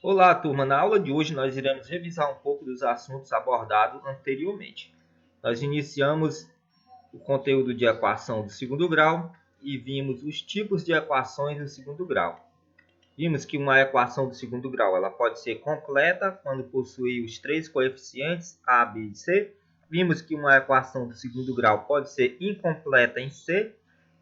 Olá, turma! Na aula de hoje nós iremos revisar um pouco dos assuntos abordados anteriormente. Nós iniciamos o conteúdo de equação do segundo grau e vimos os tipos de equações do segundo grau. Vimos que uma equação do segundo grau ela pode ser completa quando possui os três coeficientes a, b e c. Vimos que uma equação do segundo grau pode ser incompleta em c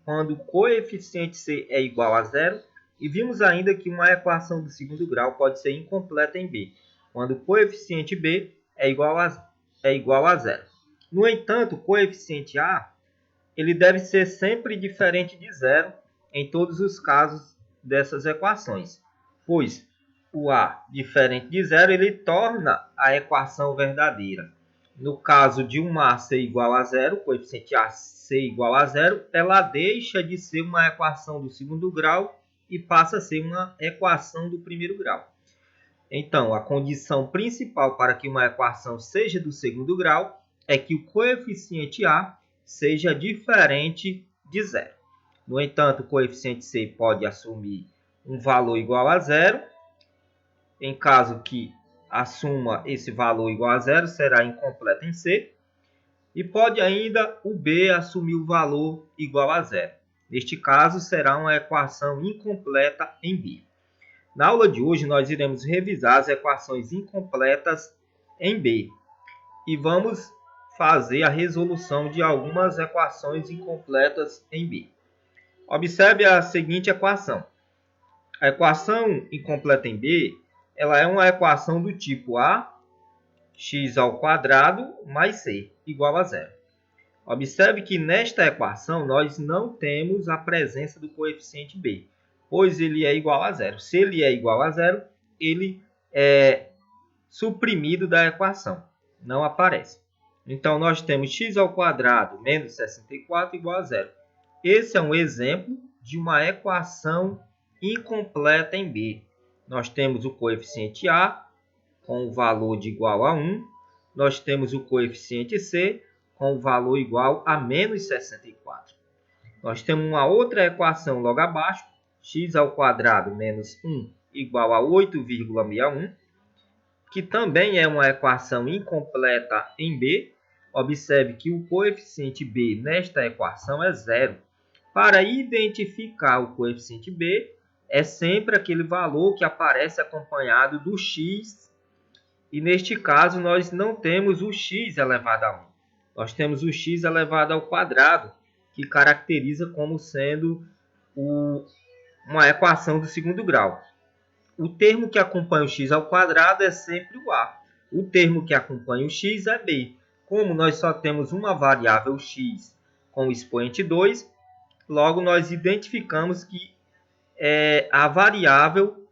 quando o coeficiente c é igual a zero. E vimos ainda que uma equação do segundo grau pode ser incompleta em b, quando o coeficiente b é igual a zero. No entanto, o coeficiente a ele deve ser sempre diferente de zero em todos os casos dessas equações, pois o a diferente de zero ele torna a equação verdadeira. No caso de uma a ser igual a zero, o coeficiente a ser igual a zero, ela deixa de ser uma equação do segundo grau e passa a ser uma equação do primeiro grau. Então, a condição principal para que uma equação seja do segundo grau é que o coeficiente a seja diferente de zero. No entanto, o coeficiente c pode assumir um valor igual a zero. Em caso que assuma esse valor igual a zero, será incompleta em c. E pode ainda o b assumir o valor igual a zero. Neste caso, será uma equação incompleta em b. Na aula de hoje, nós iremos revisar as equações incompletas em b. E vamos fazer a resolução de algumas equações incompletas em b. Observe a seguinte equação. A equação incompleta em b ela é uma equação do tipo a, x ao quadrado mais c igual a zero. Observe que nesta equação nós não temos a presença do coeficiente b, pois ele é igual a zero. Se ele é igual a zero, ele é suprimido da equação, não aparece. Então, nós temos x ao quadrado menos 64 igual a zero. Esse é um exemplo de uma equação incompleta em b. Nós temos o coeficiente a com o valor de igual a 1. Nós temos o coeficiente c com o valor igual a menos 64. Nós temos uma outra equação logo abaixo, x ao quadrado menos 1 igual a 8,61, que também é uma equação incompleta em b. Observe que o coeficiente b nesta equação é zero. Para identificar o coeficiente b, é sempre aquele valor que aparece acompanhado do x. E neste caso, nós não temos o x elevado a 1. Nós temos o x elevado ao quadrado, que caracteriza como sendo uma equação do segundo grau. O termo que acompanha o x ao quadrado é sempre o a. O termo que acompanha o x é b. Como nós só temos uma variável x com o expoente 2, logo nós identificamos que é a variável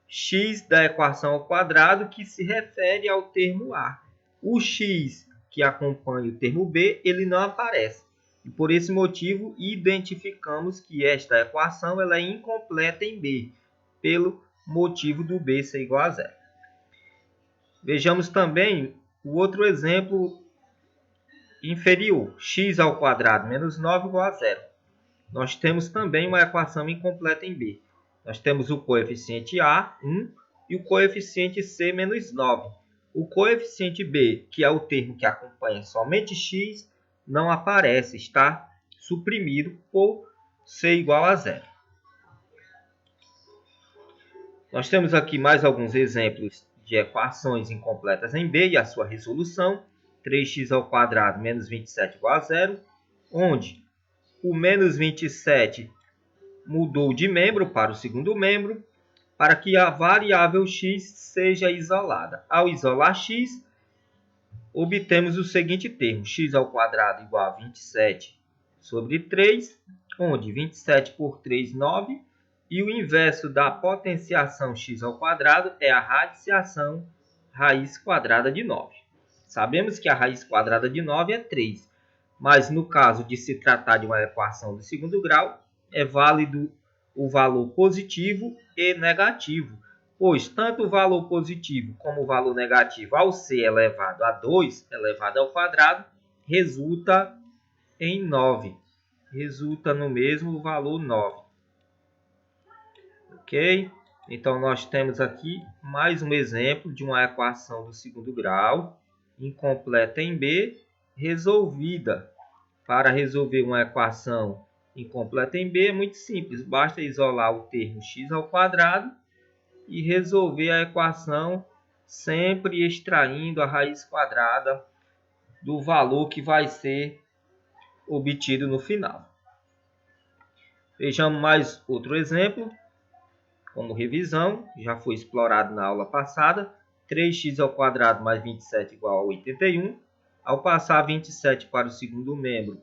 x da equação ao quadrado que se refere ao termo a. O x que acompanha o termo b, ele não aparece. E por esse motivo, identificamos que esta equação ela é incompleta em b, pelo motivo do b ser igual a zero. Vejamos também o outro exemplo inferior, x ao quadrado menos 9 igual a zero. Nós temos também uma equação incompleta em b. Nós temos o coeficiente a, 1, e o coeficiente c, menos 9. O coeficiente b, que é o termo que acompanha somente x, não aparece, está suprimido por c igual a zero. Nós temos aqui mais alguns exemplos de equações incompletas em b e a sua resolução. 3x ao quadrado menos 27 igual a zero, onde o menos 27 mudou de membro para o segundo membro, para que a variável x seja isolada. Ao isolar x, obtemos o seguinte termo, x ao quadrado igual a 27 sobre 3, onde 27 por 3, 9, e o inverso da potenciação x ao quadrado é a radiciação raiz quadrada de 9. Sabemos que a raiz quadrada de 9 é 3, mas no caso de se tratar de uma equação do segundo grau, é válido o valor positivo e negativo, pois tanto o valor positivo como o valor negativo ao ser elevado a 2 elevado ao quadrado resulta em 9. Resulta no mesmo valor 9. Ok? Então, nós temos aqui mais um exemplo de uma equação do segundo grau, incompleta em B, resolvida. Para resolver uma equação incompleta em B é muito simples, basta isolar o termo x ao quadrado e resolver a equação sempre extraindo a raiz quadrada do valor que vai ser obtido no final. Vejamos mais outro exemplo. Como revisão, já foi explorado na aula passada, 3x ao quadrado mais 27 igual a 81. Ao passar 27 para o segundo membro,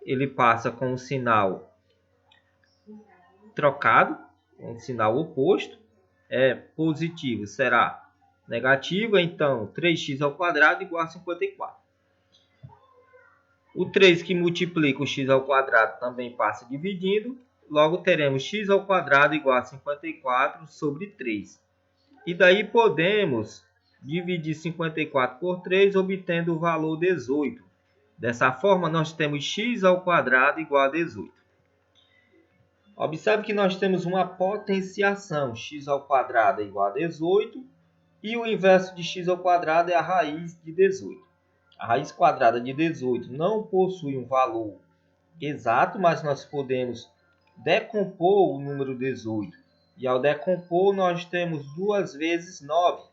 ele passa com o sinal trocado, com o sinal oposto. É positivo, será negativo, então 3x ao quadrado igual a 54. O 3 que multiplica o x ao quadrado também passa dividindo. Logo, teremos x ao quadrado igual a 54 sobre 3. E daí podemos dividir 54 por 3, obtendo o valor 18. Dessa forma, nós temos x ao quadrado igual a 18. Observe que nós temos uma potenciação. X ao quadrado é igual a 18. E o inverso de x ao quadrado é a raiz de 18. A raiz quadrada de 18 não possui um valor exato, mas nós podemos decompor o número 18. E ao decompor, nós temos 2 vezes 9,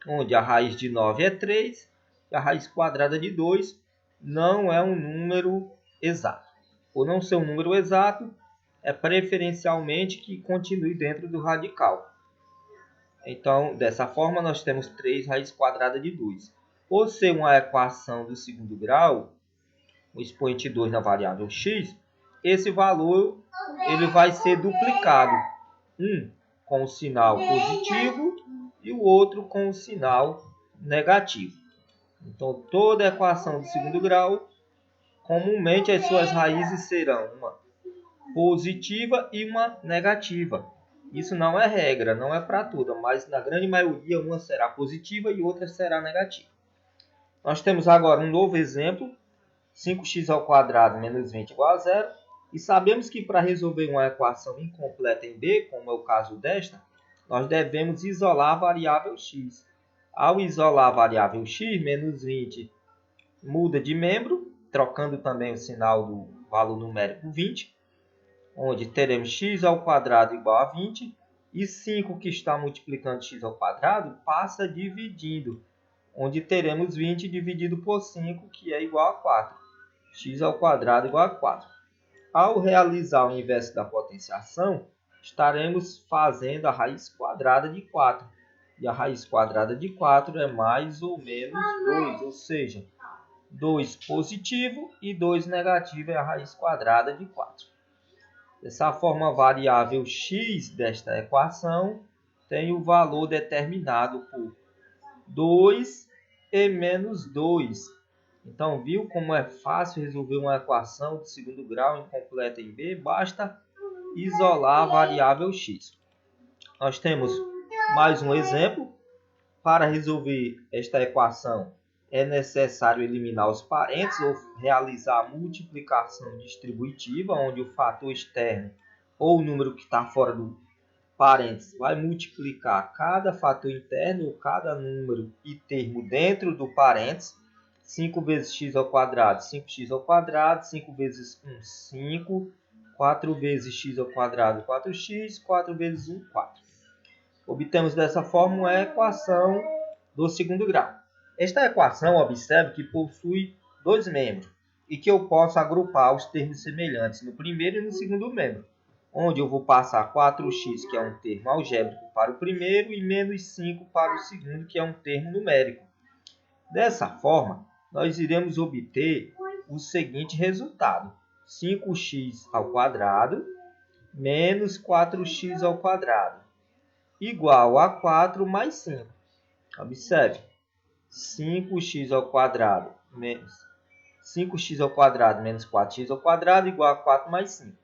onde a raiz de 9 é 3 e a raiz quadrada de 2 não é um número exato. Por não ser um número exato, é preferencialmente que continue dentro do radical. Então, dessa forma, nós temos 3 raiz quadrada de 2. Por ser uma equação do segundo grau, o expoente 2 na variável x, esse valor ele vai ser duplicado. Um com o sinal positivo e o outro com o sinal negativo. Então, toda equação do segundo grau, comumente as suas raízes serão uma positiva e uma negativa. Isso não é regra, não é para tudo, mas na grande maioria uma será positiva e outra será negativa. Nós temos agora um novo exemplo, 5x ao quadrado menos 20 igual a 0. E sabemos que para resolver uma equação incompleta em B, como é o caso desta, nós devemos isolar a variável x. Ao isolar a variável x, menos 20 muda de membro, trocando também o sinal do valor numérico 20, onde teremos x ao quadrado igual a 20, e 5 que está multiplicando x ao quadrado passa dividindo, onde teremos 20 dividido por 5, que é igual a 4. X ao quadrado igual a 4. Ao realizar o inverso da potenciação, estaremos fazendo a raiz quadrada de 4. E a raiz quadrada de 4 é mais ou menos 2, ou seja, 2 positivo e 2 negativo é a raiz quadrada de 4. Dessa forma, a variável x desta equação tem o valor determinado por 2 e menos 2. Então, viu como é fácil resolver uma equação de segundo grau incompleta em B? Basta isolar a variável x. Nós temos mais um exemplo. Para resolver esta equação, é necessário eliminar os parênteses ou realizar a multiplicação distributiva, onde o fator externo ou o número que está fora do parênteses vai multiplicar cada fator interno ou cada número e termo dentro do parênteses. 5 vezes x ao quadrado, 5x ao quadrado, 5 vezes 1, 5, 4 vezes x ao quadrado, 4x, 4 vezes 1, 4. Obtemos dessa forma uma equação do segundo grau. Esta equação, observe que possui dois membros e que eu posso agrupar os termos semelhantes no primeiro e no segundo membro, onde eu vou passar 4x, que é um termo algébrico, para o primeiro e menos 5 para o segundo, que é um termo numérico. Dessa forma, nós iremos obter o seguinte resultado: 5x ao quadrado menos 4x ao quadrado igual a 4 mais 5. Observe, 5x ao quadrado menos 5x ao quadrado menos 4x ao quadrado igual a 4 mais 5.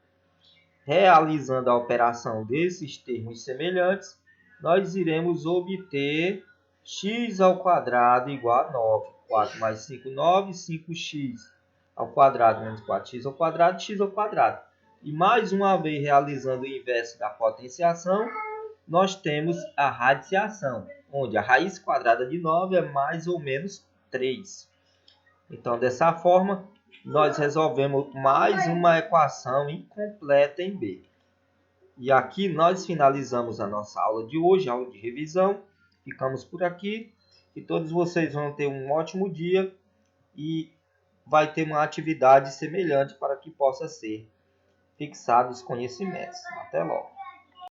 Realizando a operação desses termos semelhantes, nós iremos obter x ao quadrado igual a 9. 4 mais 5, 9. 5x ao quadrado menos 4x ao quadrado, x ao quadrado. E mais uma vez, realizando o inverso da potenciação, nós temos a radiciação, onde a raiz quadrada de 9 é mais ou menos 3. Então, dessa forma, nós resolvemos mais uma equação incompleta em B. E aqui nós finalizamos a nossa aula de hoje, aula de revisão. Ficamos por aqui. E todos vocês vão ter um ótimo dia e vai ter uma atividade semelhante para que possa ser fixados os conhecimentos. Até logo!